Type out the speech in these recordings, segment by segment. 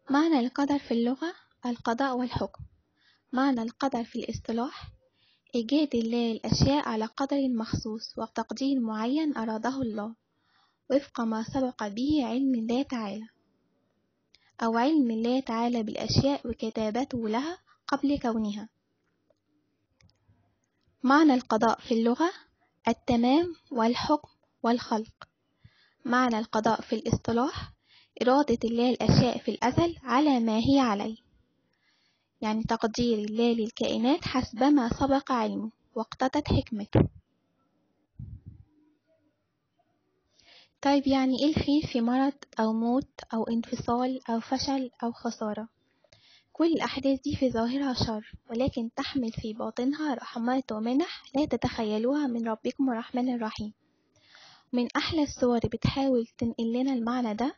معنى القدر في اللغة القضاء والحكم. معنى القدر في الاصطلاح إيجاد الله الأشياء على قدر مخصوص وتقدير معين أراده الله وفق ما سبق به علم الله تعالى، أو علم الله تعالى بالأشياء وكتابته لها قبل كونها. معنى القضاء في اللغة التمام والحكم والخلق. معنى القضاء في الاصطلاح إرادة الله الأشياء في الأزل على ما هي عليه، يعني تقدير الله للكائنات حسبما سبق علمه واقتضت حكمته. طيب يعني إيه الخير في مرض أو موت أو انفصال أو فشل أو خسارة؟ كل الأحداث دي في ظاهرها شر، ولكن تحمل في باطنها رحمات ومنح لا تتخيلوها من ربكم الرحمن الرحيم. من أحلى الصور بتحاول تنقل لنا المعنى ده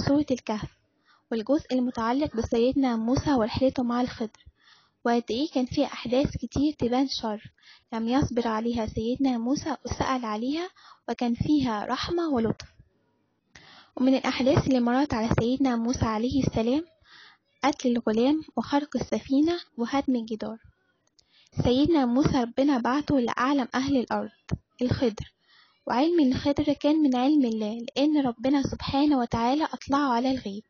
سورة الكهف، والجزء المتعلق بسيدنا موسى ورحلته مع الخضر، وقد إيه كان فيها أحداث كتير تبان شر لم يصبر عليها سيدنا موسى وسأل عليها، وكان فيها رحمة ولطف. ومن الأحداث اللي مرت على سيدنا موسى عليه السلام قتل الغلام وخرق السفينة وهدم الجدار. سيدنا موسى ربنا بعته لأعلم أهل الأرض الخضر، وعلم الخضر كان من علم الله لأن ربنا سبحانه وتعالى أطلعه على الغيب.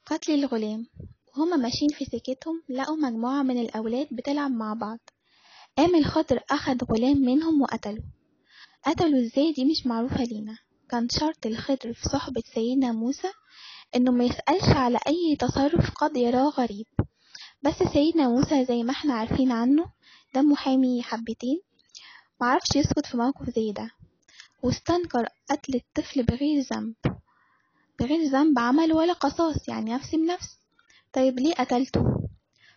قتل الغلام، وهما ماشيين في سكتهم لقوا مجموعة من الأولاد بتلعب مع بعض. قام الخضر أخد غلام منهم وقتله. ازاي دي مش معروفة لينا. كان شرط الخضر في صحبة سيدنا موسى انه ما يسألش على اي تصرف قد يراه غريب، بس سيدنا موسى زي ما احنا عارفين عنه ده محامي حبتين، معرفش يسكت في موقف زي ده، واستنكر قتل الطفل بغير ذنب عمل ولا قصاص، يعني نفس بنفس. طيب ليه قتلته؟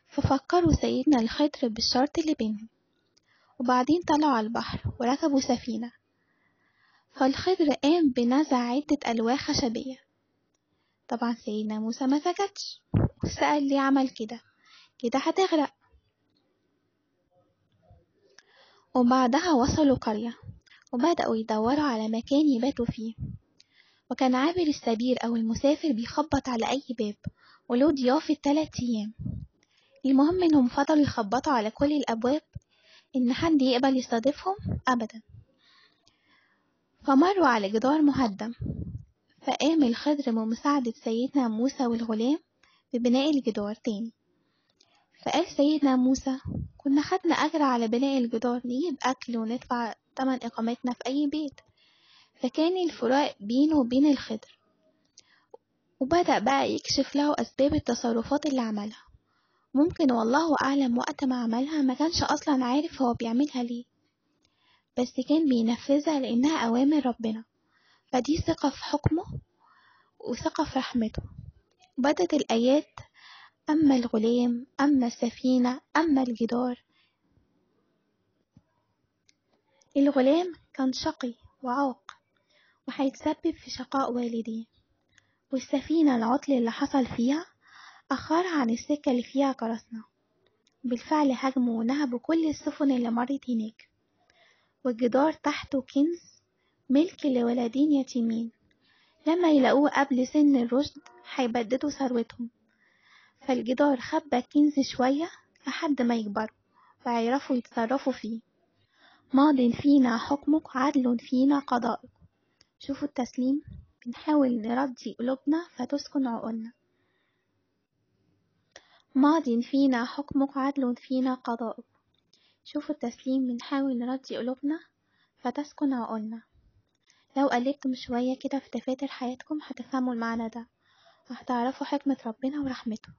ففكروا سيدنا الخضر بالشرط اللي بينهم، وبعدين طلعوا على البحر وركبوا سفينة. فالخضر قام بنزع عدة ألواح خشبية. طبعا سيدنا موسى ما سكتش وسأل ليه عمل كده هتغرق. وبعدها وصلوا قرية وبدأوا يدوروا على مكان يباتوا فيه، وكان عابر السبيل أو المسافر بيخبط على أي باب وله ضيافة 3 أيام. المهم إنهم فضلوا يخبطوا على كل الأبواب إن حد يقبل يستضيفهم أبدا. فمروا على جدار مهدم، فقام الخضر بمساعدة سيدنا موسى والغلام ببناء الجدار تاني. فقال سيدنا موسى كنا خدنا أجر على بناء الجدار نجيب أكل وندفع تمن إقامتنا في أي بيت. فكان الفراق بينه وبين الخضر، وبدأ بقى يكشف له أسباب التصرفات اللي عملها. ممكن والله أعلم وقت ما عملها ما كانش أصلا عارف هو بيعملها ليه، بس كان بينفذها لأنها أوامر ربنا، فدي ثقة في حكمه وثقة في رحمته. بدت الآيات أما الغلام أما السفينة أما الجدار. الغلام كان شقي وعاق وهيتسبب في شقاء والديه، والسفينة العطل اللي حصل فيها أخرها عن السكة اللي فيها قراصنة. بالفعل هجموا ونهبوا كل السفن اللي مرت هناك. والجدار تحته كنز ملك لولدين يتيمين، لما يلاقوه قبل سن الرشد هيبددوا ثروتهم. فالجدار خبى الكنز شوية لحد ما يكبروا ويعرفوا يتصرفوا فيه. ماض فينا حكمك عدل فينا قضاءك. شوفوا التسليم، بنحاول نرضي قلوبنا فتسكن عقولنا. ماض فينا حكمك عدل فينا قضاءك. شوفوا التسليم، بنحاول نرضي قلوبنا فتسكن عقولنا. لو قلبتم شوية كده في دفاتر حياتكم هتفهموا المعنى ده وهتعرفوا حكمة ربنا ورحمته.